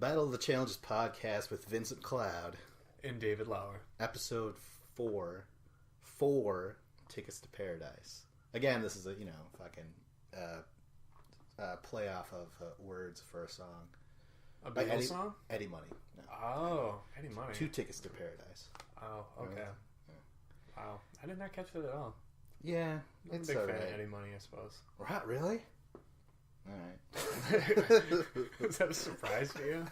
Battle of the Challenges podcast with Vincent Cloud. And David Lauer. Episode 4 Tickets to Paradise. Again, this is a, fucking play off of words for a song. A Beatles song? Eddie Money. No. Oh, Eddie Money. 2 Tickets to Paradise. Oh, okay. Yeah. Wow. I did not catch that at all. Yeah, I'm it's a big all fan right. of Eddie Money, I suppose. Right, really? Alright. Was that a surprise to you?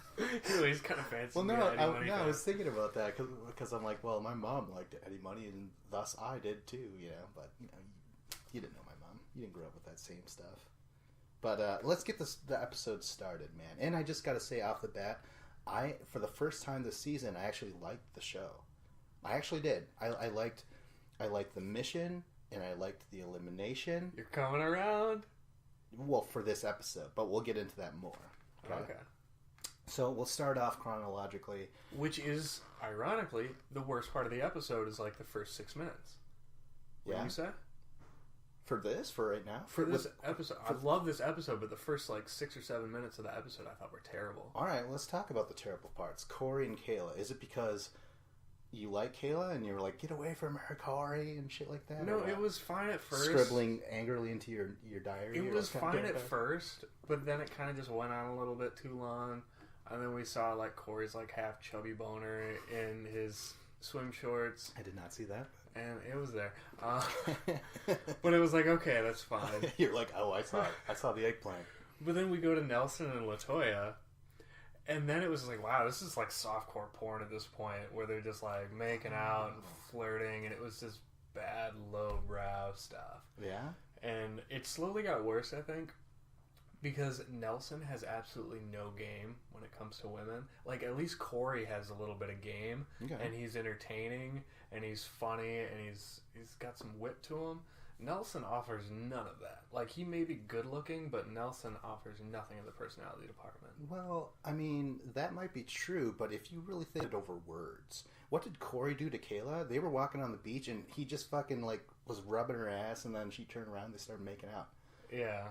He's kind of fancy. Well, I was thinking about that because I'm like, well, my mom liked Eddie Money, and thus I did too, But you didn't know my mom. You didn't grow up with that same stuff. But let's get the episode started, man. And I just got to say off the bat, for the first time this season, I actually liked the show. I actually did. I liked the mission, and I liked the elimination. You're coming around. Well, for this episode, but we'll get into that more. Okay. So we'll start off chronologically. Which is, ironically, the worst part of the episode is like the first 6 minutes. What do you say? For right now? For this episode. I love this episode, but the first 6 or 7 minutes of the episode I thought were terrible. Alright, let's talk about the terrible parts. Corey and Kayla. Is it because you like Kayla and you were like, get away from her, Corey, and shit like that? No, it was fine at first. Scribbling angrily into your diary? It was fine at first, but then it kind of just went on a little bit too long. And then we saw Corey's half chubby boner in his swim shorts. I did not see that. And it was there. But it was okay, that's fine. You're like, oh, I saw it. I saw the eggplant. But then we go to Nelson and LaToya. And then it was wow, this is softcore porn at this point, where they're just making out and flirting, and it was just bad, lowbrow stuff. Yeah? And it slowly got worse, I think, because Nelson has absolutely no game when it comes to women. At least Corey has a little bit of game, and he's entertaining, and he's funny, and he's got some wit to him. Nelson offers none of that. He may be good looking, but Nelson offers nothing in the personality department. Well, I mean, that might be true, but if you really think it over words, what did Corey do to Kayla? They were walking on the beach, and he just fucking, was rubbing her ass, and then she turned around and they started making out. Yeah.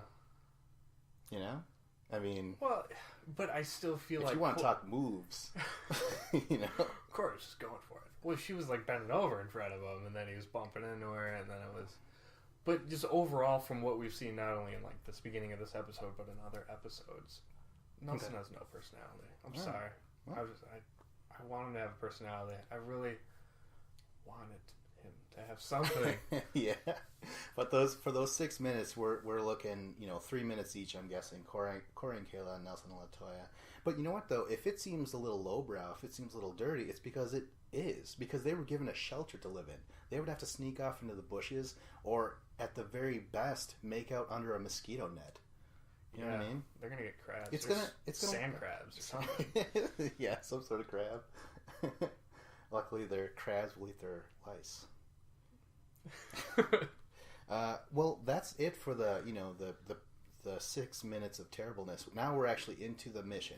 I mean... Well, but I still feel if you want to talk moves, Corey's just going for it. Well, she was, bending over in front of him, and then he was bumping into her, and then it was... But just overall, from what we've seen, not only in this beginning of this episode, but in other episodes, Nelson has no personality. I'm sorry. Well. I want him to have a personality. I really wanted him to have something. Yeah, but for those 6 minutes, we're looking, 3 minutes each. I'm guessing Corey and Kayla and Nelson and LaToya. But you know what though? If it seems a little lowbrow, if it seems a little dirty, it's because it is, because they were given a shelter to live in. They would have to sneak off into the bushes, or at the very best, make out under a mosquito net. You know what I mean? They're gonna get crabs. It's gonna sand crabs or something. Yeah, some sort of crab. Luckily, their crabs will eat their lice. Well, that's it for the 6 minutes of terribleness. Now we're actually into the mission.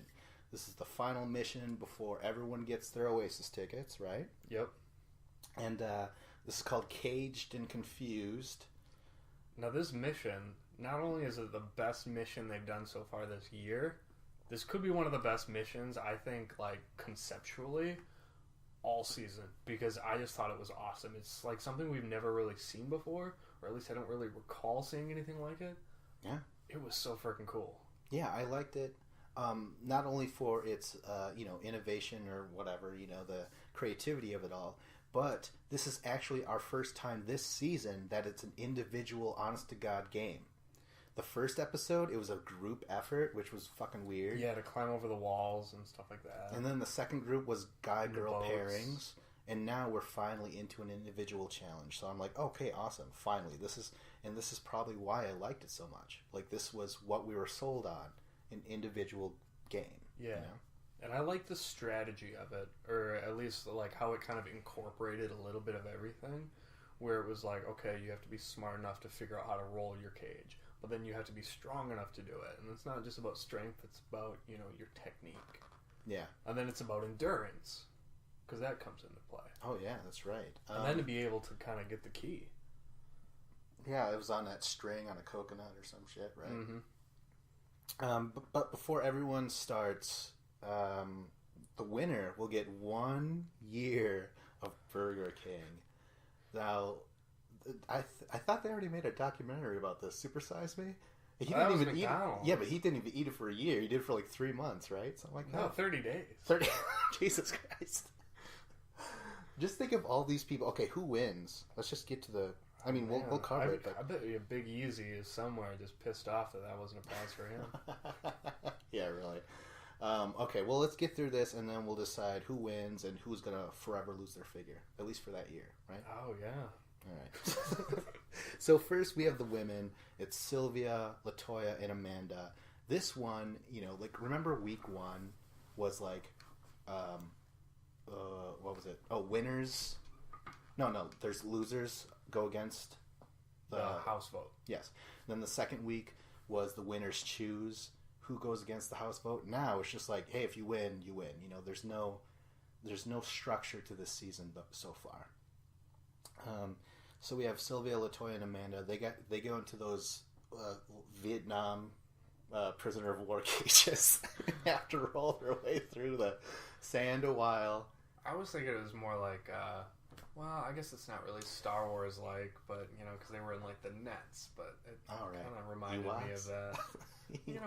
This is the final mission before everyone gets their Oasis tickets, right? Yep. And this is called Caged and Confused. Now this mission, not only is it the best mission they've done so far this year, this could be one of the best missions, I think, conceptually, all season. Because I just thought it was awesome. It's something we've never really seen before, or at least I don't really recall seeing anything like it. Yeah. It was so freaking cool. Yeah, I liked it. Not only for its, innovation or whatever, the creativity of it all, but this is actually our first time this season that it's an individual, honest-to-God game. The first episode, it was a group effort, which was fucking weird. Yeah, to climb over the walls and stuff like that. And then the second group was guy-girl pairings, and now we're finally into an individual challenge. So I'm like, okay, awesome, finally. This is probably why I liked it so much. This was what we were sold on. An individual game. Yeah. And I like the strategy of it, or at least how it kind of incorporated a little bit of everything, where it was okay, you have to be smart enough to figure out how to roll your cage, but then you have to be strong enough to do it. And it's not just about strength, it's about, your technique. Yeah. And then it's about endurance, because that comes into play. Oh, yeah, that's right. And then to be able to kind of get the key. Yeah, it was on that string on a coconut or some shit, right? Mm-hmm. But before everyone starts the winner will get 1 year of Burger King. Now, I thought they already made a documentary about this. Super Size Me. He That didn't was even eat it. McDonald's. Yeah, but he didn't even eat it for a year. He did it for like 3 months, right? Something like No, that. 30 days. 30. Jesus Christ. Just think of all these people. Okay, who wins? Let's just get to the. I mean, we'll cover it. But I bet you Big Easy is somewhere just pissed off that wasn't a prize for him. Yeah, really. Okay, well, let's get through this, and then we'll decide who wins and who's gonna forever lose their figure, at least for that year, right? Oh yeah. All right. So first, we have the women. It's Sylvia, Latoya, and Amanda. This one, like remember week 1 was like, what was it? Oh, winners. No. There's losers go against The house vote. Yes. Then the second week was the winners choose who goes against the house vote. Now it's just like, hey, if you win, you win. There's no structure to this season so far. So we have Sylvia, Latoya, and Amanda. They go into those Vietnam prisoner of war cages. They have to roll their way through the sand a while. I was thinking it was more like, well, I guess it's not really Star Wars like, but because they were in like the nets, but it kind of reminded me of that.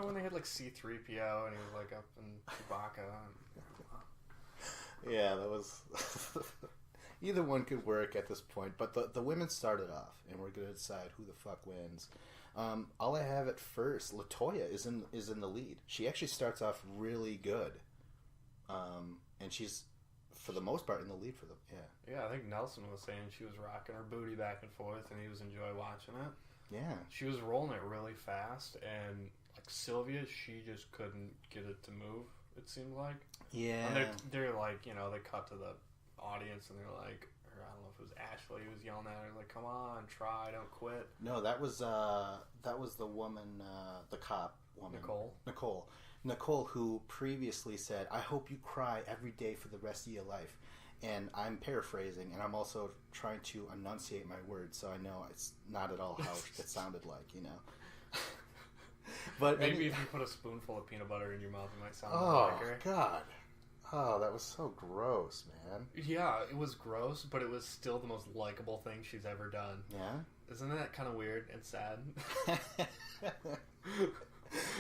When they had like C-3PO and he was like up in Chewbacca. Yeah, that was. Either one could work at this point, but the women started off, and we're going to decide who the fuck wins. All I have at first, Latoya is in the lead. She actually starts off really good, and she's for the most part in the lead for them. Yeah, I think Nelson was saying she was rocking her booty back and forth, and he was enjoying watching it. Yeah, she was rolling it really fast, and like Sylvia, she just couldn't get it to move. It seemed like. Yeah, and they're like, they cut to the audience and they're like, or I don't know if it was Ashley who was yelling at her, like, come on, try, don't quit. No, that was the woman, the cop woman, Nicole, who previously said, I hope you cry every day for the rest of your life. And I'm paraphrasing, and I'm also trying to enunciate my words, so I know it's not at all how it sounded like, But maybe if you put a spoonful of peanut butter in your mouth, it might sound like her. Oh, God. Oh, that was so gross, man. Yeah, it was gross, but it was still the most likable thing she's ever done. Yeah? Isn't that kind of weird and sad?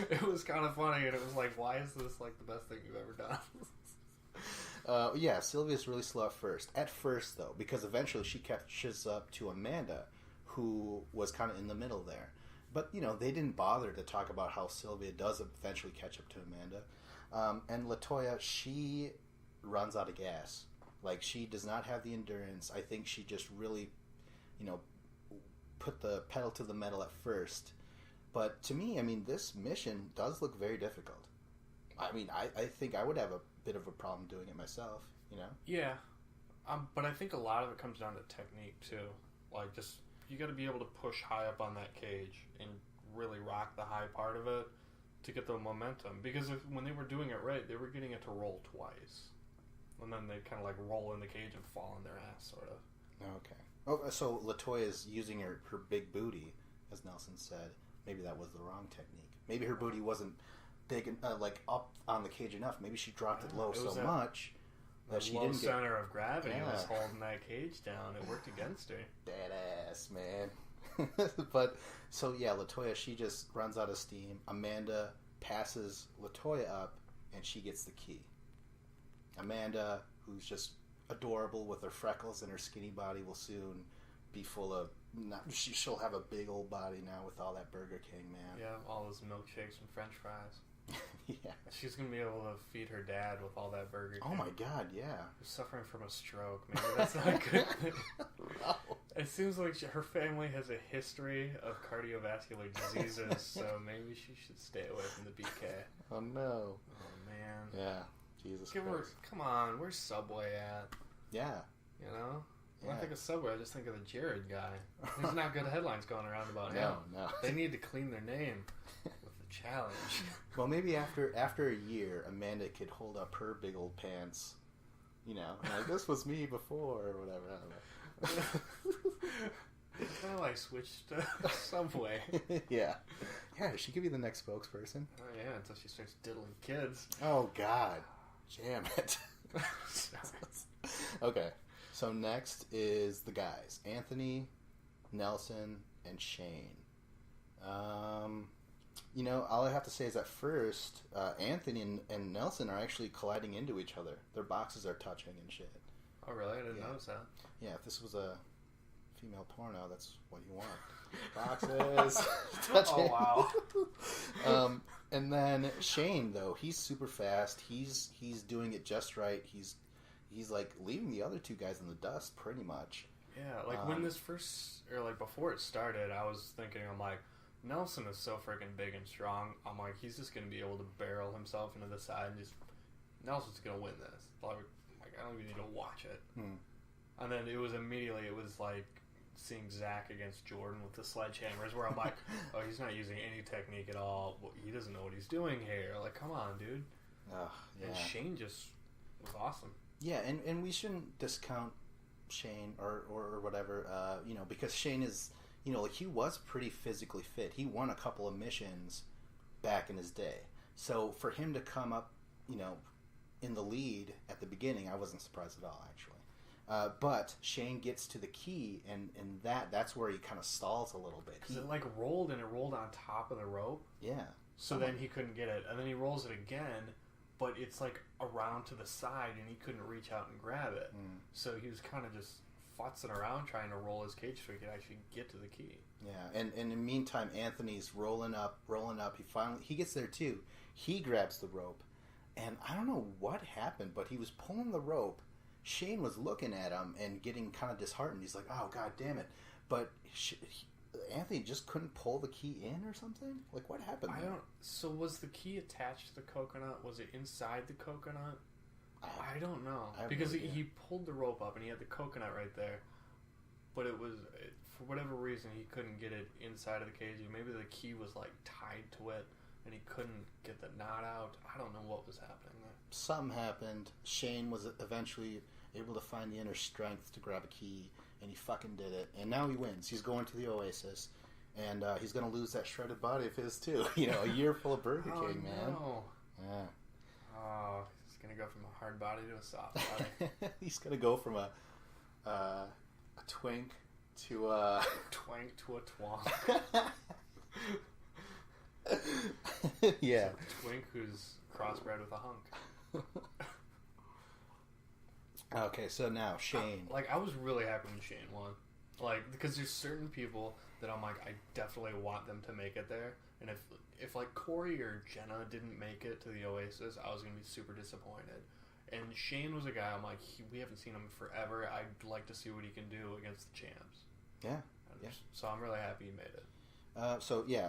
It was kind of funny, and it was like, why is this like the best thing you've ever done? Yeah, Sylvia's really slow at first, though, because eventually she catches up to Amanda, who was kind of in the middle there. But, they didn't bother to talk about how Sylvia does eventually catch up to Amanda. And Latoya, she runs out of gas. Like, she does not have the endurance. I think she just really, put the pedal to the metal at first. But to me, this mission does look very difficult. I think I would have a bit of a problem doing it myself, Yeah. But I think a lot of it comes down to technique, too. Like, just, you got to be able to push high up on that cage and really rock the high part of it to get the momentum. Because when they were doing it right, they were getting it to roll twice. And then they kind of like roll in the cage and fall on their ass, sort of. Okay. Oh, so Latoya is using her big booty, as Nelson said. Maybe that was the wrong technique. Maybe her booty wasn't big, up on the cage enough. Maybe she dropped it low so much that she didn't get... center of gravity was holding that cage down. It worked against her. Badass, man. But, so yeah, Latoya, she just runs out of steam. Amanda passes Latoya up, and she gets the key. Amanda, who's just adorable with her freckles and her skinny body, will soon be full of... she'll have a big old body now with all that Burger King, man. Yeah, all those milkshakes and french fries. Yeah. She's going to be able to feed her dad with all that Burger King. Oh my God, yeah. Who's suffering from a stroke. Maybe that's not a good thing. No. It seems like her family has a history of cardiovascular diseases, so maybe she should stay away from the BK. Oh no. Oh man. Yeah. Jesus Christ. Come on, where's Subway at? Yeah. When I think of Subway, I just think of the Jared guy. There's not good headlines going around about him. No. They need to clean their name with the challenge. Well, maybe after a year, Amanda could hold up her big old pants. Like, this was me before, or whatever. I don't know. Well, I switched to Subway. Yeah. Yeah, she could be the next spokesperson. Oh yeah, until she starts diddling kids. Oh God, damn it. Okay, so next is the guys: Anthony, Nelson, and Shane. All I have to say is at first, Anthony and Nelson are actually colliding into each other. Their boxes are touching and shit. Oh really? I didn't notice that. Yeah, if this was a female porno, that's what you want. Boxes. Oh wow. And then Shane, though, he's super fast. He's doing it just right. He's like leaving the other two guys in the dust pretty much. Yeah, like when this first, or like before it started, I was thinking, I'm like, Nelson is so freaking big and strong. I'm like, he's just gonna be able to barrel himself into the side and just Nelson's gonna win this. Like I don't even need to watch it. And then it was like seeing Zach against Jordan with the sledgehammers, where I'm like, oh, he's not using any technique at all. He doesn't know what he's doing here. Like, come on, dude. Yeah. And Shane just was awesome. Yeah, and we shouldn't discount Shane or whatever, because Shane is, like he was pretty physically fit. He won a couple of missions back in his day. So for him to come up, in the lead at the beginning, I wasn't surprised at all, actually. But Shane gets to the key, and that's where he kind of stalls a little bit. Because it like rolled, and it rolled on top of the rope. Yeah. So then he couldn't get it. And then he rolls it again, but it's like around to the side, and he couldn't reach out and grab it. So he was kind of just futzing around trying to roll his cage so he could actually get to the key. Yeah, and in the meantime, Anthony's rolling up. He gets there too. He grabs the rope, and I don't know what happened, but he was pulling the rope. Shane was looking at him and getting kind of disheartened. He's like, oh, God damn it. But Anthony just couldn't pull the key in or something? Like, what happened there? So was the key attached to the coconut? Was it inside the coconut? I don't know. Because he pulled the rope up and he had the coconut right there. But for whatever reason, he couldn't get it inside of the cage. Maybe the key was, like, tied to it and he couldn't get the knot out. I don't know what was happening there. Something happened. Shane was eventually able to find the inner strength to grab a key, and he fucking did it. And now he wins. He's going to the Oasis, and he's going to lose that shredded body of his too. A year full of Burger King, man. No. Yeah. Oh, he's going to go from a hard body to a soft body. He's going to go from a twink to a... Twank to a twonk. Yeah. A twink who's crossbred with a hunk. Okay, so now Shane. I was really happy when Shane won. Because there's certain people that I'm like, I definitely want them to make it there. And if like Corey or Jenna didn't make it to the Oasis, I was gonna be super disappointed. And Shane was a guy I'm like, we haven't seen him forever. I'd like to see what he can do against the champs. Yeah. So I'm really happy he made it.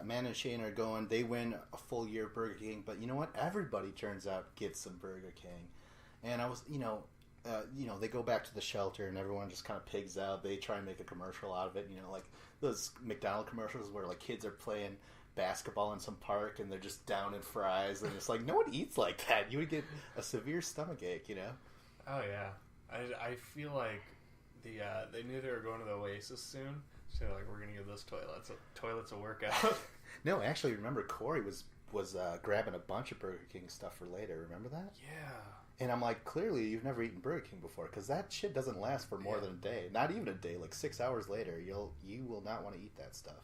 Amanda and Shane are going. They win a full year of Burger King, but you know what? Everybody turns out gets some Burger King. And I was, they go back to the shelter and everyone just kind of pigs out. They try and make a commercial out of it. Like those McDonald's commercials where like kids are playing basketball in some park and they're just down in fries, and it's like no one eats like that. You would get a severe stomach ache, Oh yeah, I feel like they knew they were going to the Oasis soon, so like we're gonna give those toilets a workout. No, actually, remember Corey was grabbing a bunch of Burger King stuff for later. Remember that? Yeah. And I'm like, clearly you've never eaten Burger King before, because that shit doesn't last for more than a day. Not even a day. Like 6 hours later, you will not want to eat that stuff.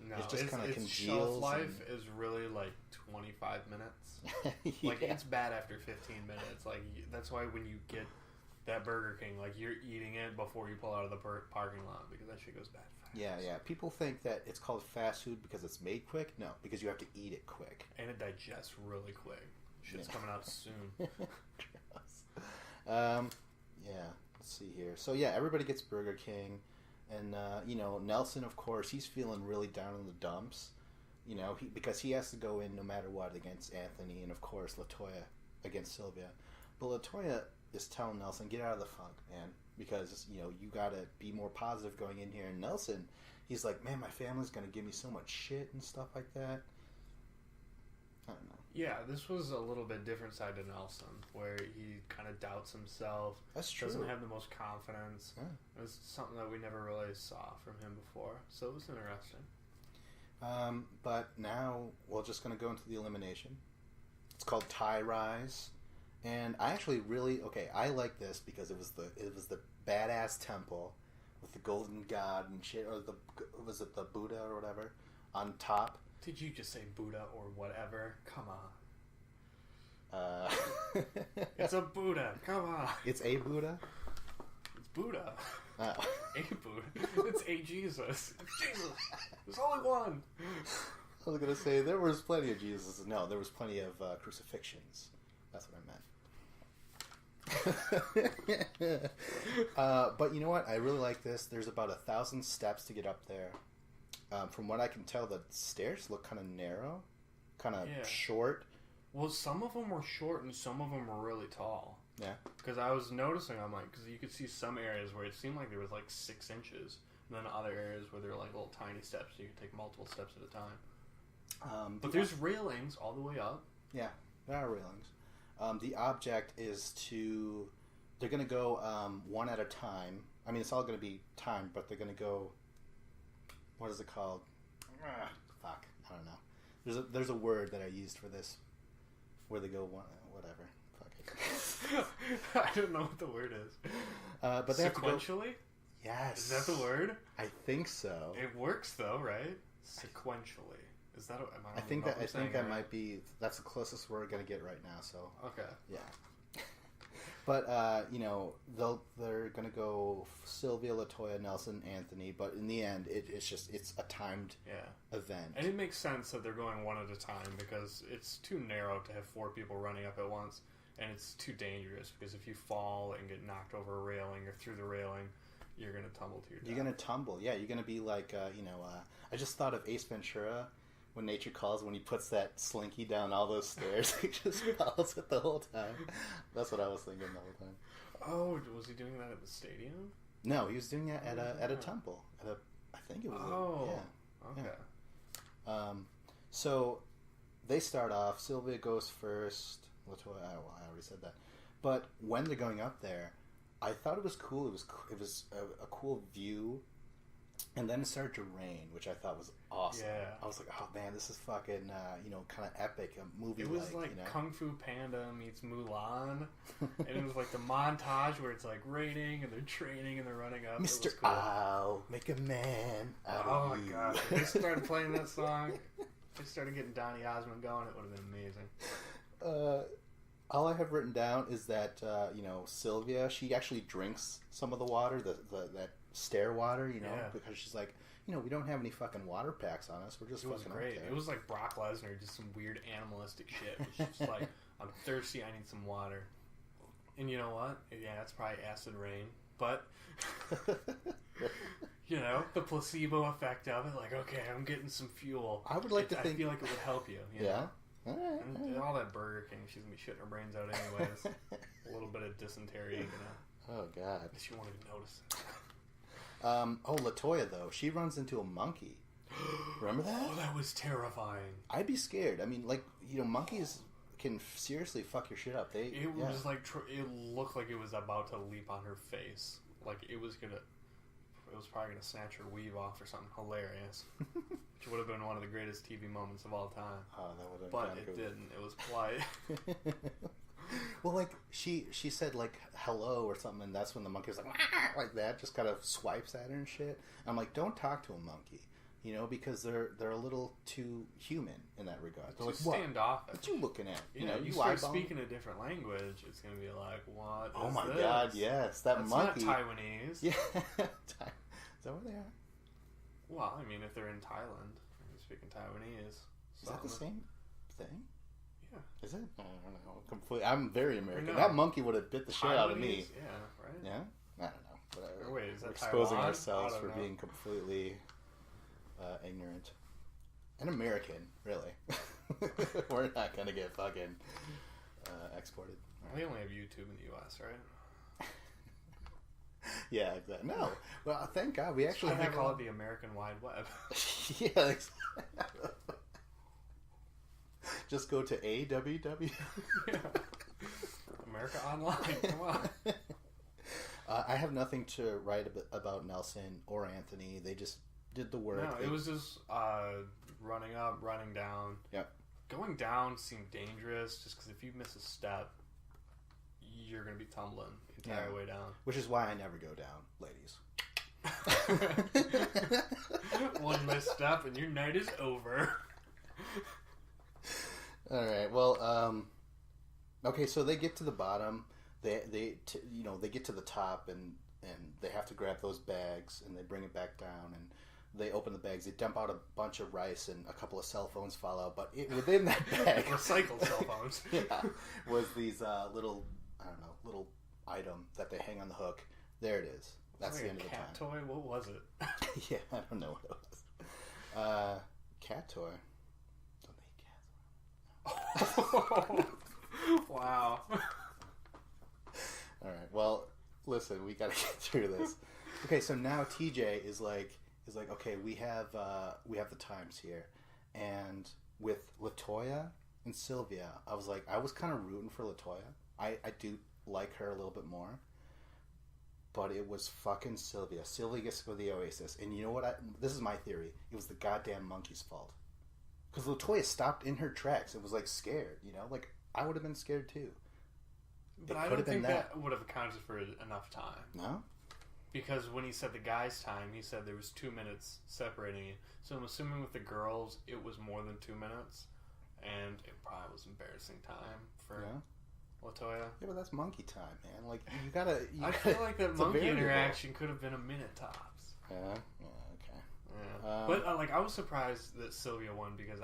No, it just kind of congeals. Shelf life is really like 25 minutes. Yeah. Like it's bad after 15 minutes. Like that's why when you get that Burger King, like you're eating it before you pull out of the parking lot, because that shit goes bad fast. Yeah. People think that it's called fast food because it's made quick. No, because you have to eat it quick. And it digests really quick. Shit's coming out soon. Let's see here. So everybody gets Burger King, and Nelson, of course, he's feeling really down in the dumps, because he has to go in no matter what against Anthony, and of course LaToya against Sylvia. But LaToya is telling Nelson, get out of the funk, man, because you gotta be more positive going in here. And Nelson, he's like, man, my family's gonna give me so much shit and stuff like that. I don't know. Yeah, this was a little bit different side to Nelson, where he kind of doubts himself. That's true. Doesn't have the most confidence. Yeah. It was something that we never really saw from him before, so it was interesting. But now we're just going to go into the elimination. It's called Tie Rise, and I actually I like this because it was the badass temple with the golden god and shit, or was it the Buddha or whatever on top? Did you just say Buddha or whatever? Come on. It's a Buddha. Come on. It's a Buddha? It's Buddha. Oh. A Buddha. It's a Jesus. It's Jesus. There's only one. I was going to say, there was plenty of Jesus. No, there was plenty of crucifixions. That's what I meant. But you know what? I really like this. There's about 1,000 steps to get up there. From what I can tell, the stairs look kind of narrow, kind of short. Well, some of them were short and some of them were really tall. Yeah. Because I was noticing, because you could see some areas where it seemed like there was like 6 inches, and then other areas where there were like little tiny steps, so you could take multiple steps at a time. But there's railings all the way up. Yeah, there are railings. The object is they're going to go one at a time. I mean, it's all going to be timed, but they're going to go, what is it called? Fuck, I don't know. There's a word that I used for this, where they go one, whatever. Fuck it. I don't know what the word is. But they sequentially? Have to go... Yes. Is that the word? I think so. It works though, right? Sequentially. Is that? I think that might be. That's the closest we're gonna get right now. So. Okay. Yeah. But they're gonna go Sylvia, Latoya, Nelson, Anthony. But in the end, it's a timed event. And it makes sense that they're going one at a time because it's too narrow to have 4 people running up at once, and it's too dangerous because if you fall and get knocked over a railing or through the railing, you're gonna tumble to your death. You're gonna tumble. Yeah, you're gonna be like I just thought of Ace Ventura. When Nature Calls, when he puts that slinky down all those stairs, he just follows it the whole time. That's what I was thinking the whole time. Oh, was he doing that at the stadium? No, he was doing that at a temple. I think it was. Okay. Yeah. So they start off. Sylvia goes first. Latoya, I already said that. But when they're going up there, I thought it was cool. It was a cool view. And then it started to rain, which I thought was awesome. Yeah. I was like, oh man, this is fucking, kind of epic, a movie. It was like Kung Fu Panda meets Mulan. And it was like the montage where it's like raining and they're training and they're running up. Mr. Cool. I'll make a man out of you. Oh my gosh. If they started playing that song, if they started getting Donny Osmond going, it would have been amazing. All I have written down is that, Sylvia, she actually drinks some of the water, that stair water, because she's like, we don't have any fucking water packs on us. We're just fucking up there. It was like Brock Lesnar, just some weird animalistic shit. It's just like, I'm thirsty, I need some water. And you know what? Yeah, it's probably acid rain. But, the placebo effect of it, like, okay, I'm getting some fuel. I would like to think... I feel like it would help you. Yeah? All right, and all that Burger King, she's going to be shitting her brains out anyways. A little bit of dysentery, Oh, God. She won't even notice it. Latoya, though. She runs into a monkey. Remember that? Oh, that was terrifying. I'd be scared. I mean, monkeys can seriously fuck your shit up. It was like, it looked like it was about to leap on her face. Like, it was probably going to snatch her weave off or something hilarious. Which would have been one of the greatest TV moments of all time. Oh, that would have been But it didn't. It was polite. Well, like, she said, like, hello or something, and that's when the monkey was like that, just kind of swipes at her and shit. I'm like, don't talk to a monkey, because they're a little too human in that regard. They're like, standoffish. What you looking at? You start speaking a different language, it's going to be like, what oh is my this? God, yes. That's monkey. Not Taiwanese. Yeah. Is that where they are? Well, I mean, if they're in Thailand, they're speaking Taiwanese. Is that the same thing? Yeah. Is it? I don't know. Completely. I'm very American. No. That monkey would have bit the shit out of me. Yeah, right? Yeah? I don't know. Whatever. Or wait, is that We're exposing Taiwan? ourselves for being completely ignorant. And American, really. We're not going to get fucking exported. We only have YouTube in the U.S., right? Yeah, exactly. No. Well, thank God. We actually have... They call it the American Wide Web. Yeah, just go to AWW. Yeah. America Online. Come on. I have nothing to write about Nelson or Anthony. They just did the work. No, it was just running up, running down. Yep. Going down seemed dangerous just because if you miss a step, you're going to be tumbling the entire way down. Which is why I never go down, ladies. One misstep and your night is over. All right. Well, okay. So they get to the bottom. They get to the top and they have to grab those bags and they bring it back down and they open the bags. They dump out a bunch of rice and a couple of cell phones fall out. But within that bag, recycled cell phones. Yeah, was these little item that they hang on the hook. There it is. That's like the end of the cat time. toy? What was it? Yeah, I don't know what it was. Cat toy. Don't they eat cats? Wow. All right. Well, listen, we got to get through this. Okay, so now TJ is like, okay, we have the times here, and with Latoya and Sylvia, I was kind of rooting for Latoya. I do like her a little bit more. But it was fucking Sylvia. Sylvia gets to go to the Oasis. And you know what? This is my theory. It was the goddamn monkey's fault. Because Latoya stopped in her tracks. It was scared, Like, I would have been scared too. But I don't think that would have accounted for enough time. No? Because when he said the guy's time, he said there was 2 minutes separating it. So I'm assuming with the girls, it was more than 2 minutes. And it probably was embarrassing time for... Yeah. Latoya. Yeah, but that's monkey time, man. Like, you gotta... I feel like that monkey interaction could have been a minute tops. Yeah? Yeah, okay. Yeah. But, I was surprised that Sylvia won because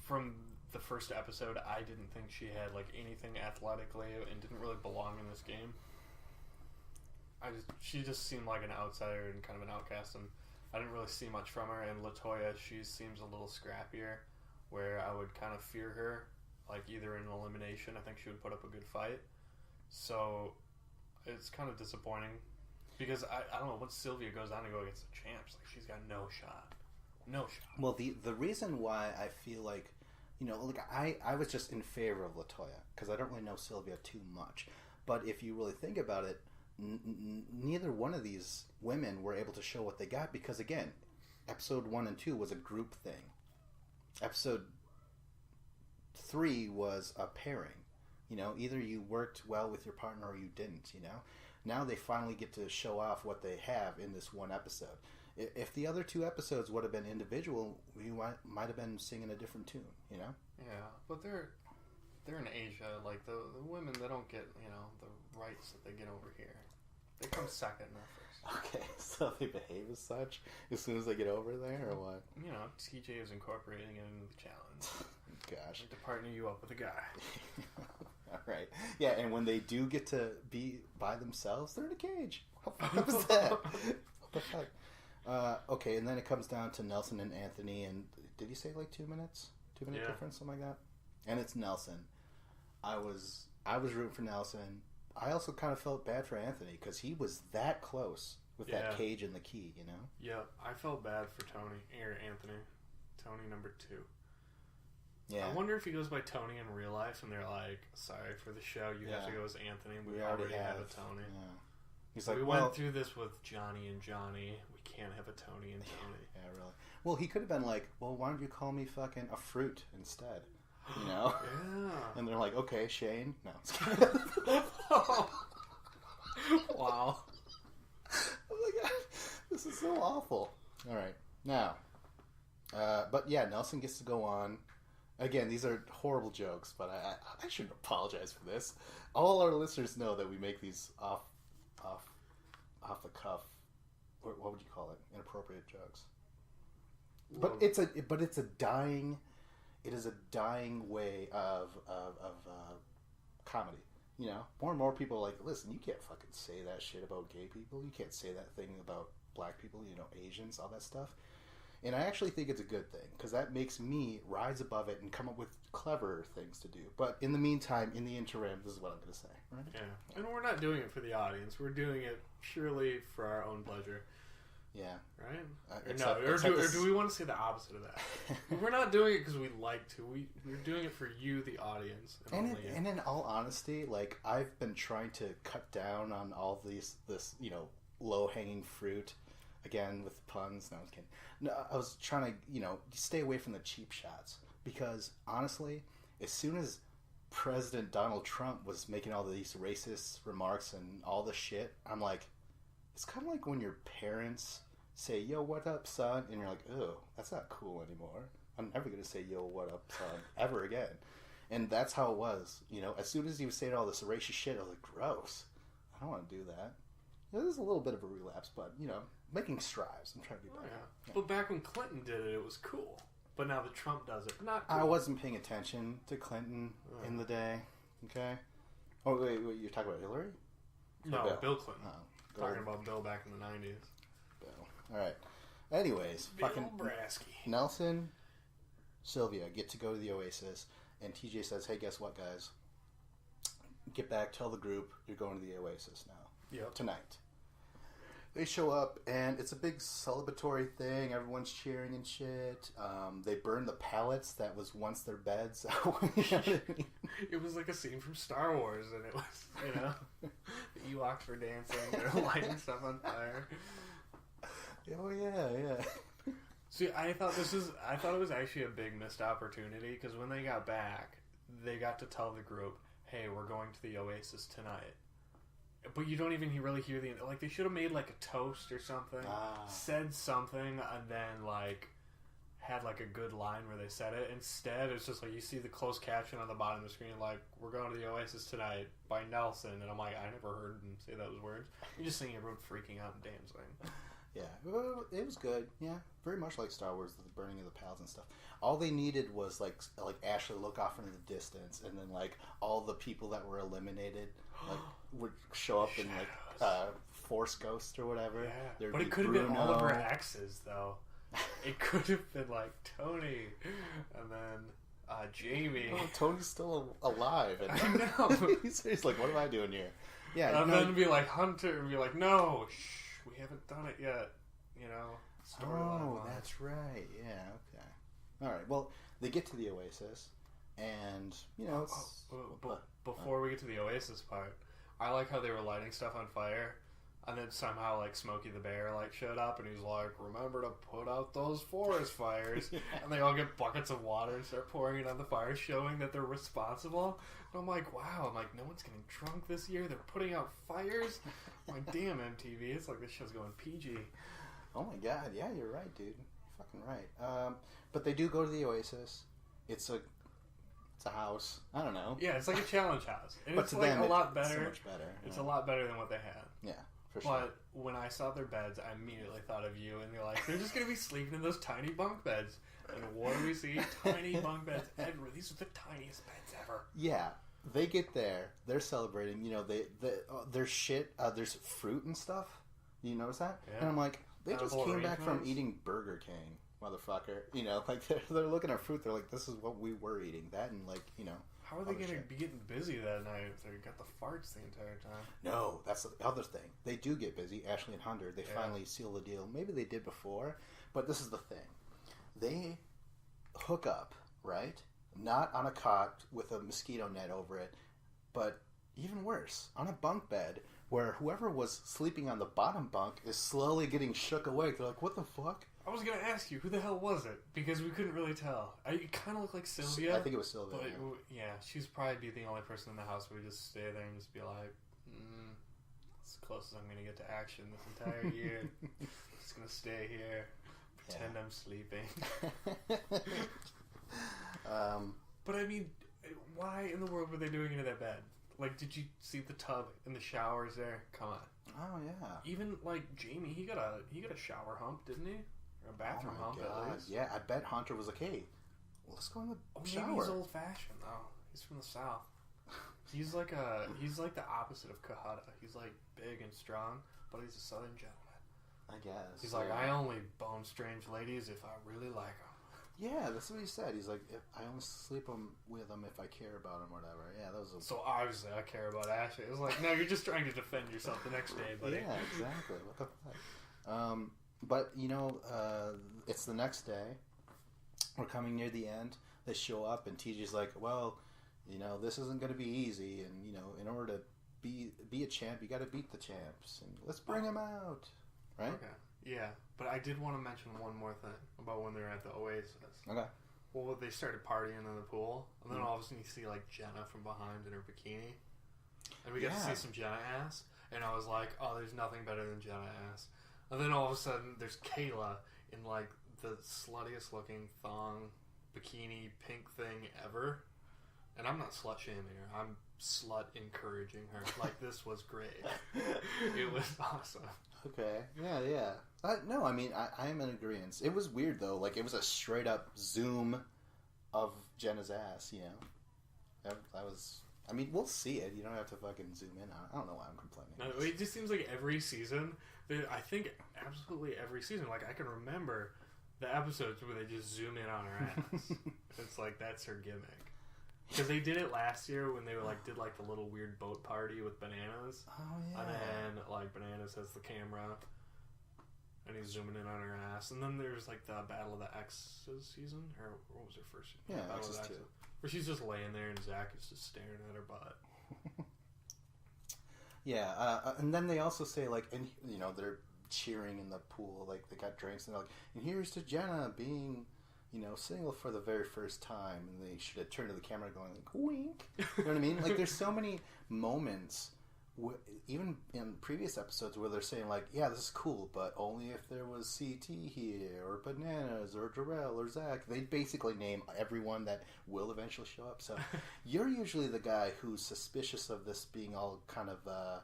from the first episode, I didn't think she had, anything athletically and didn't really belong in this game. She just seemed like an outsider and kind of an outcast, and I didn't really see much from her. And Latoya, she seems a little scrappier, where I would kind of fear her. Either in elimination, I think she would put up a good fight. So, it's kind of disappointing. Because, I don't know, once Sylvia goes on to go against the champs, she's got no shot. No shot. Well, the reason why I feel I was just in favor of Latoya, because I don't really know Sylvia too much. But if you really think about it, neither one of these women were able to show what they got, because, again, episode 1 and 2 was a group thing. Episode 3 was a pairing. Either you worked well with your partner or you didn't, Now they finally get to show off what they have in this one episode. If the other 2 episodes would have been individual, we might have been singing a different tune, Yeah, but they're in Asia. The women, they don't get, the rights that they get over here. They come second, not first. Okay, so they behave as such as soon as they get over there, or what? TJ is incorporating it into the challenge. Gosh. To partner you up with a guy. All right. Yeah, and when they do get to be by themselves, they're in a cage. How fucked up is that? What the fuck? Okay, and then it comes down to Nelson and Anthony, and did you say 2 minutes? 2 minute difference, something like that? And it's Nelson. I was rooting for Nelson. I also kind of felt bad for Anthony, because he was that close with that cage and the key, Yeah, I felt bad for Anthony. Tony number 2. Yeah. I wonder if he goes by Tony in real life, and they're like, "Sorry for the show, you have to go as Anthony. We already have a Tony." Yeah. He's we went through this with Johnny and Johnny. We can't have a Tony and Tony. Yeah, really. Well, he could have been like, "Well, why don't you call me fucking a fruit instead?" Yeah. And they're like, "Okay, Shane." No. Wow. Oh my god, this is so awful. All right, now, but yeah, Nelson gets to go on. Again, these are horrible jokes, but I shouldn't apologize for this. All our listeners know that we make these off the cuff. What would you call it? Inappropriate jokes. But it's a dying. It is a dying way of comedy. More and more people are like, listen, you can't fucking say that shit about gay people. You can't say that thing about black people. Asians, all that stuff. And I actually think it's a good thing, because that makes me rise above it and come up with cleverer things to do. But in the meantime, in the interim, this is what I'm going to say. Right? Yeah. And we're not doing it for the audience. We're doing it purely for our own pleasure. Yeah. Right? Or do we want to say the opposite of that? We're not doing it because we like to. We're doing it for you, the audience. And in all honesty, I've been trying to cut down on all this low-hanging fruit Again, with the puns. No, I was kidding. No, I was trying to, stay away from the cheap shots. Because, honestly, as soon as President Donald Trump was making all these racist remarks and all the shit, I'm like, it's kind of like when your parents say, yo, what up, son? And you're like, oh, that's not cool anymore. I'm never going to say, yo, what up, son, ever again. And that's how it was. As soon as he was saying all this racist shit, I was like, gross. I don't want to do that. There's a little bit of a relapse, but, making strides. I'm trying to be better. Yeah. But back when Clinton did it, it was cool. But now that Trump does it, not cool. I wasn't paying attention to Clinton in the day. Okay? Oh, wait, you're talking about Hillary? No, Bill Clinton. Oh, talking about Bill back in the 90s. Bill. All right. Anyways, Bill fucking Brasky. Nelson, Sylvia get to go to the Oasis, and TJ says, hey, guess what, guys? Get back, tell the group you're going to the Oasis now. Yep. Tonight. They show up, and it's a big celebratory thing. Everyone's cheering and shit. They burn the pallets that was once their beds. You know what I mean? It was like a scene from Star Wars, and it was, the Ewoks were dancing. They're lighting stuff on fire. Oh, yeah. See, I thought it was actually a big missed opportunity, because when they got back, they got to tell the group, hey, we're going to the Oasis tonight. But you don't even really hear they should have made like a toast or something, said something, and then had like a good line where they said it. Instead, it's just like you see the closed caption on the bottom of the screen, like, we're going to the Oasis tonight by Nelson, and I'm like, I never heard him say those words. You're just seeing everyone freaking out and dancing. Yeah, well, it was good. Yeah, very much like Star Wars, the burning of the pals and stuff. All they needed was like Ashley look off into the distance, and then all the people that were eliminated would show up in Force Ghost or whatever. Yeah, but it could have been all of her exes though. It could have been like Tony, and then Jamie. Oh, Tony's still alive. And I know. he's like, what am I doing here? Yeah, and then be like Hunter, and be like, no, shh. We haven't done it yet, storyline. That's right. Yeah, okay. All right. Well, they get to the Oasis, and before we get to the Oasis part, I like how they were lighting stuff on fire, and then somehow Smokey the Bear showed up, and he's like, "Remember to put out those forest fires," and they all get buckets of water and start pouring it on the fire, showing that they're responsible. And I'm like, wow. I'm like, no one's getting drunk this year. They're putting out fires. I'm like, damn, MTV. It's like this show's going PG. Oh my god. Yeah, you're right, dude. You're fucking right. But they do go to the Oasis. It's a house. I don't know. Yeah, it's like a challenge house. And but it's to them, a lot better. It's so much better. It's a lot better than what they had. Yeah, for sure. But when I saw their beds, I immediately thought of you, and they're just going to be sleeping in those tiny bunk beds. And what do we see? Tiny bunk beds ever. These are the tiniest beds ever. Yeah. They get there. They're celebrating. There's shit. There's fruit and stuff. You notice that? Yeah. And I'm like, they just came back from eating Burger King, motherfucker. They're looking at fruit. They're like, this is what we were eating. That and how are they going to be getting busy that night if they got the farts the entire time? No, that's the other thing. They do get busy. Ashley and Hunter. They finally seal the deal. Maybe they did before, but this is the thing. They hook up, right? Not on a cot with a mosquito net over it, but even worse, on a bunk bed where whoever was sleeping on the bottom bunk is slowly getting shook awake. They're like, what the fuck? I was going to ask you, who the hell was it? Because we couldn't really tell. It kind of looked like Sylvia. I think it was Sylvia. But she's probably be the only person in the house who would just stay there and just be like, as close as I'm going to get to action this entire year. Just going to stay here, pretend I'm sleeping. But I mean, why in the world were they doing it in their bed? Did you see the tub and the showers there? Come on. Oh yeah. Even Jamie, he got a shower hump, didn't he? Or a bathroom hump at least. Yeah, I bet Hunter was like, hey, let's go in the shower. Maybe he's old fashioned though. He's from the South. He's like the opposite of Kahada. He's big and strong, but he's a Southern gentleman. I guess. He's like, I only bone strange ladies if I really like them. Yeah, that's what he said. He's like, I only sleep with them if I care about them or whatever. Yeah, that was So obviously I care about Ashley. It was like, no, you're just trying to defend yourself the next day, buddy. Yeah, exactly. What the fuck? But, it's the next day. We're coming near the end. They show up, and TJ's like, well, this isn't going to be easy, and, in order to be a champ, you got to beat the champs, and let's bring him out. Right? Okay. Yeah, but I did want to mention one more thing about when they were at the Oasis. Okay. Well, they started partying in the pool, and then all of a sudden you see like Jenna from behind in her bikini, and we get to see some Jenna ass, and I was like, oh, there's nothing better than Jenna ass. And then all of a sudden there's Kayla in like the sluttiest looking thong bikini pink thing ever, and I'm not slut shaming her. I'm slut encouraging her. Like, this was great. It was awesome. Okay. Yeah. No, I mean, I am in agreement. It was weird, though. Like, it was a straight-up zoom of Jenna's ass, you know? That was... I mean, we'll see it. You don't have to fucking zoom in on it. I don't know why I'm complaining. No, it just seems like every season... I think absolutely every season. Like, I can remember the episodes where they just zoom in on her ass. It's like, that's her gimmick. Because they did it last year when they were did the little weird boat party with Bananas. Oh, yeah. And then, Bananas has the camera, and he's zooming in on her ass. And then there's, the Battle of the Exes season, or what was her first season? Yeah, Battle Exes of the 2. Where she's just laying there, and Zach is just staring at her butt. Yeah, and then they also say, and, you know, they're cheering in the pool, they got drinks, and they're like, and here's to Jenna being... you know, single for the very first time, and they should have turned to the camera going wink. You know what I mean? There's so many moments, even in previous episodes, where they're saying yeah, this is cool, but only if there was CT here, or Bananas, or Jarrell, or Zach. They basically name everyone that will eventually show up. So you're usually the guy who's suspicious of this being all kind of, God,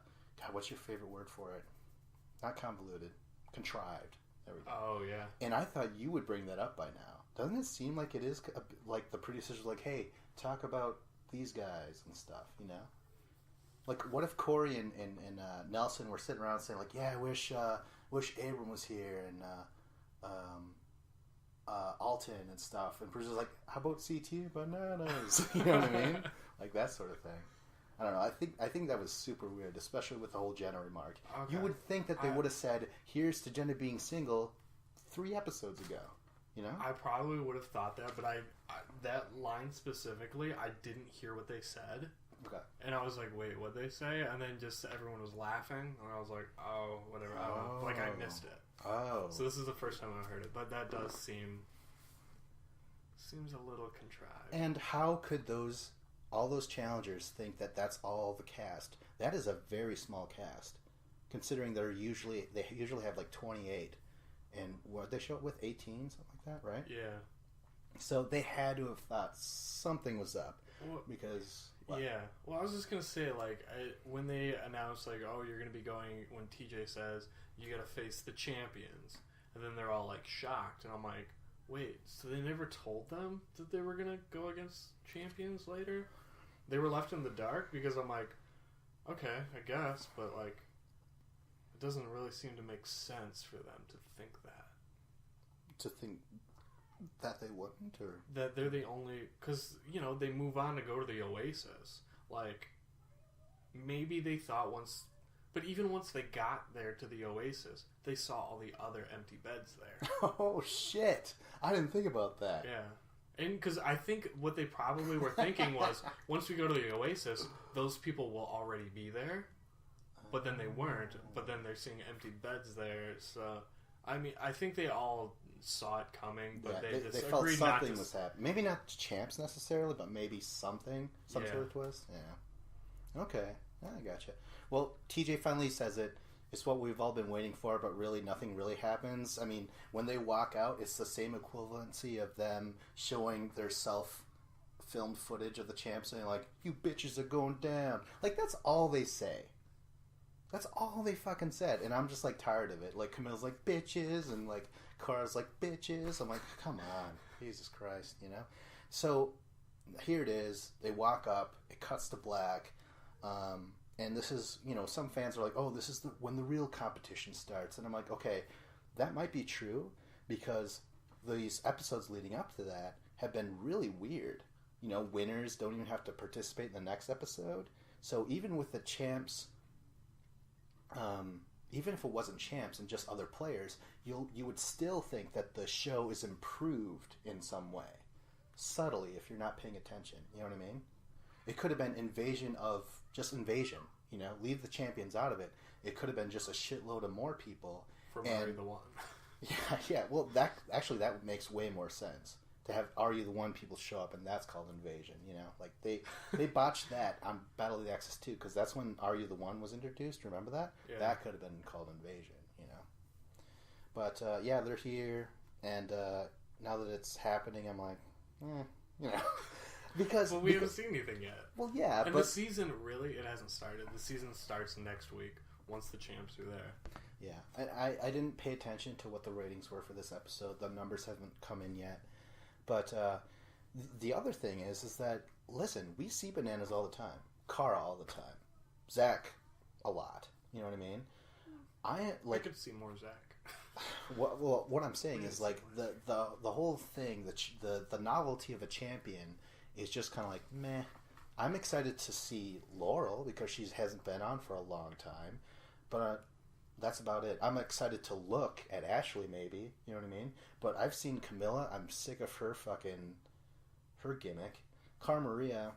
what's your favorite word for it? Not convoluted. Contrived. There we go. Oh, yeah. And I thought you would bring that up by now. Doesn't it seem like it is the producers are hey, talk about these guys and stuff, you know? What if Corey and Nelson were sitting around saying yeah, I wish Abram was here and Alton and stuff, and producers how about CT Bananas? You know what I mean? That sort of thing. I don't know. I think that was super weird, especially with the whole Jenna remark. Okay. You would think that they would have said, "Here's to Jenna being single," 3 episodes ago. You know? I probably would have thought that, but I that line specifically, I didn't hear what they said. Okay. And I was like, wait, what'd they say? And then just everyone was laughing, and I was like, oh, whatever. Oh. I missed it. Oh. So this is the first time I've heard it, but that does seems a little contrived. And how could all those challengers think that that's all the cast? That is a very small cast, considering they usually have 28. And what they show up with 18, something like that, right? Yeah. So they had to have thought something was up, because. What? Yeah. Well, I was just gonna say, when they announced, oh, you're gonna be going, when TJ says you gotta face the champions, and then they're all shocked, and I'm like, wait, so they never told them that they were gonna go against champions later? They were left in the dark, because I'm like, okay, I guess, but it doesn't really seem to make sense for them to think that. To think that they wouldn't, or that they're the only, because they move on to go to the Oasis. Maybe they thought once, but even once they got there to the Oasis, they saw all the other empty beds there. Oh shit! I didn't think about that. Yeah, and because I think what they probably were thinking was, once we go to the Oasis, those people will already be there. But then they weren't. But then they're seeing empty beds there. So, I mean, I think they all saw it coming, but they just felt agreed something not to. Was happening. Maybe not champs necessarily, but maybe some sort of twist. Yeah. Okay, I gotcha. Well, TJ finally says it. It's what we've all been waiting for, but really nothing really happens. I mean, when they walk out, it's the same equivalency of them showing their self-filmed footage of the champs saying "You bitches are going down." That's all they say. That's all they fucking said, and I'm just tired of it. Camille's bitches, and Cara's bitches. I'm come on, Jesus Christ, you know. So here it is. They walk up. It cuts to black, and this is, some fans are oh, this is when the real competition starts, and I'm okay, that might be true, because these episodes leading up to that have been really weird. Winners don't even have to participate in the next episode. So even with the champs. Even if it wasn't champs and just other players, you would still think that the show is improved in some way, subtly, if you're not paying attention. You know what I mean? It could have been invasion. Leave the champions out of it. It could have been just a shitload of more people, From Are You the One? Yeah. Well, that makes way more sense. To have Are You the One people show up, and that's called Invasion. You know, like they botched that on Battle of the Axis 2, because that's when Are You the One was introduced. Remember that? Yeah. That could have been called Invasion. You know. But yeah, they're here, and now that it's happening, I'm like, you know, because we haven't seen anything yet. Well, yeah, and but the season it hasn't started. The season starts next week once the champs are there. Yeah, I didn't pay attention to what the ratings were for this episode. The numbers haven't come in yet. But the other thing is that, listen, we see Bananas all the time. Kara all the time. Zach a lot. You know what I mean? I could see more Zach. What I'm saying is, like, the whole thing, the novelty of a champion is just kind of like, meh. I'm excited to see Laurel because she hasn't been on for a long time. But that's about it. I'm excited to look at Ashley, maybe. You know what I mean? But I've seen Camilla. I'm sick of her gimmick. Cara Maria,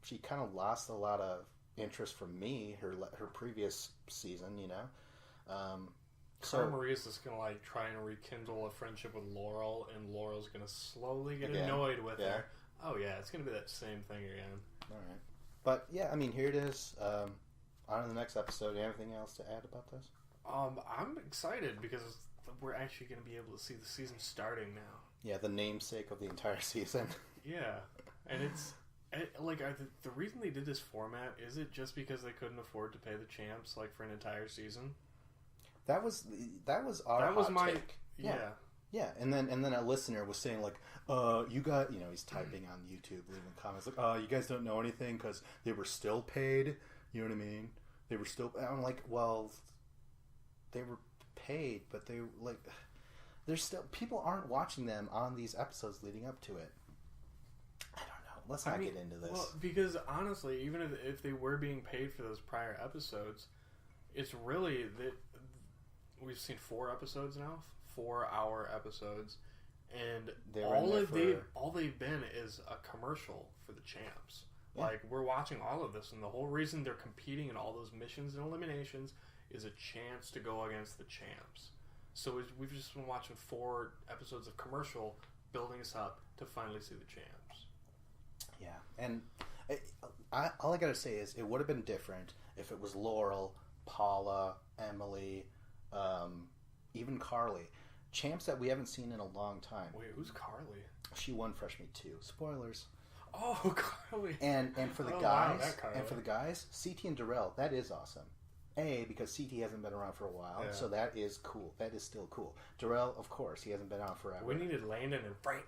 she kind of lost a lot of interest from me, her previous season, you know? Cara Maria's just going to, like, try and rekindle a friendship with Laurel, and Laurel's going to slowly get annoyed with her. Oh, yeah, it's going to be that same thing again. All right. But, yeah, I mean, here it is. On to the next episode. Anything else to add about this? I'm excited because we're actually going to be able to see the season starting now. Yeah, the namesake of the entire season. Yeah, and the reason they did this format, is it just because they couldn't afford to pay the champs like for an entire season? That was my take. Yeah, and then a listener was saying like, you got, you know, he's typing on YouTube, leaving comments like, you guys don't know anything because they were still paid. You know what I mean? They were still. I'm like, well, they were paid, but they like, there's still people aren't watching them on these episodes leading up to it. I don't know. Let's not get into this. Well, because honestly, even if they were being paid for those prior episodes, it's really that we've seen 4 episodes now, 4-hour episodes, and all they've been is a commercial for the champs. Yeah. Like, we're watching all of this, and the whole reason they're competing in all those missions and eliminations is a chance to go against the champs. So we've just been watching 4 episodes of commercial building us up to finally see the champs. Yeah, and all I gotta say is it would have been different if it was Laurel, Paula, Emily, even Carly. Champs that we haven't seen in a long time. Wait, who's Carly? She won Fresh Meat 2. Spoilers. Oh, Carly. And for the guys, CT and Darrell, that is awesome. Because CT hasn't been around for a while, so that is cool. That is still cool. Darrell, of course, he hasn't been on forever. We needed Landon and Frank.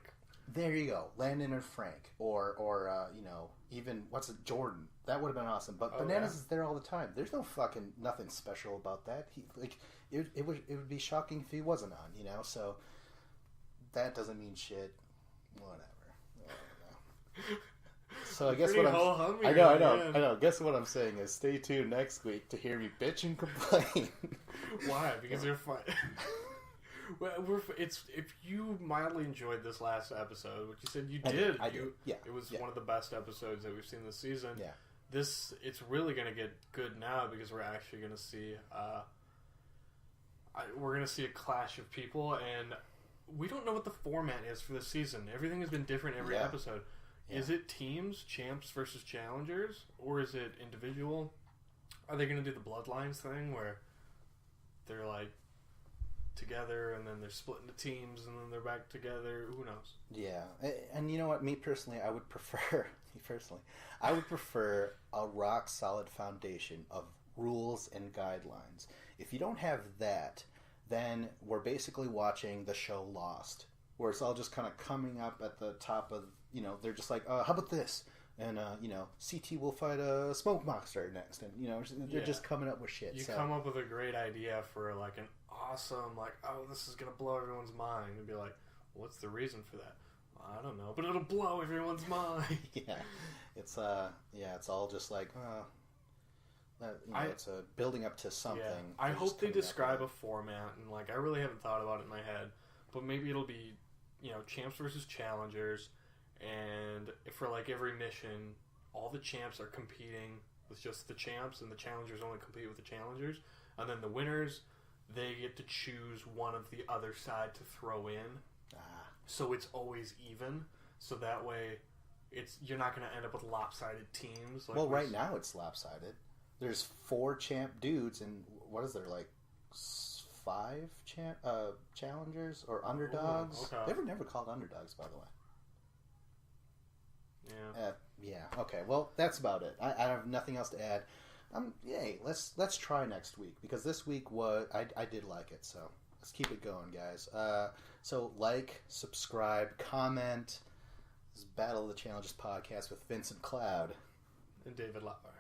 There you go, Landon and Frank, or you know, even Jordan. That would have been awesome. But Bananas is there all the time. There's nothing special about that. It would be shocking if he wasn't on. You know, so that doesn't mean shit. Whatever. So I guess I know. Guess what I'm saying is, stay tuned next week to hear me bitch and complain. Why? Because they're fun. Well, if you mildly enjoyed this last episode, which you said you did, I did. Yeah, it was one of the best episodes that we've seen this season. Yeah, it's really going to get good now because we're actually going to see a clash of people, and we don't know what the format is for this season. Everything has been different every episode. Yeah. Is it teams, champs versus challengers, or is it individual? Are they going to do the Bloodlines thing where they're like together and then they're split into teams and then they're back together? Who knows? Yeah, and you know what? Me personally, I would prefer a rock solid foundation of rules and guidelines. If you don't have that, then we're basically watching the show Lost, where it's all just kind of coming up at the top of, you know, they're just like, how about this? And, you know, CT will fight a smoke monster next. And, you know, they're just coming up with shit. You come up with a great idea for, like, an awesome, like, oh, this is going to blow everyone's mind. And be like, what's the reason for that? Well, I don't know, but it'll blow everyone's mind. It's all just like, it's a building up to something. Yeah. I hope they describe a format, and, like, I really haven't thought about it in my head, but maybe it'll be, you know, champs versus challengers. And for like every mission, all the champs are competing with just the champs, and the challengers only compete with the challengers. And then the winners they get to choose one of the other side to throw in. So it's always even. So that way, you're not going to end up with lopsided teams. Well, right now it's lopsided. There's 4 champ dudes, and what is there, like 5 challengers or underdogs? Ooh, okay. They were never called underdogs, by the way. Yeah. Yeah. Okay. Well, that's about it. I have nothing else to add. Yay. Let's try next week, because this week I did like it. So let's keep it going, guys. So like, subscribe, comment. This is Battle of the Challenges podcast with Vincent Cloud And David Lauer.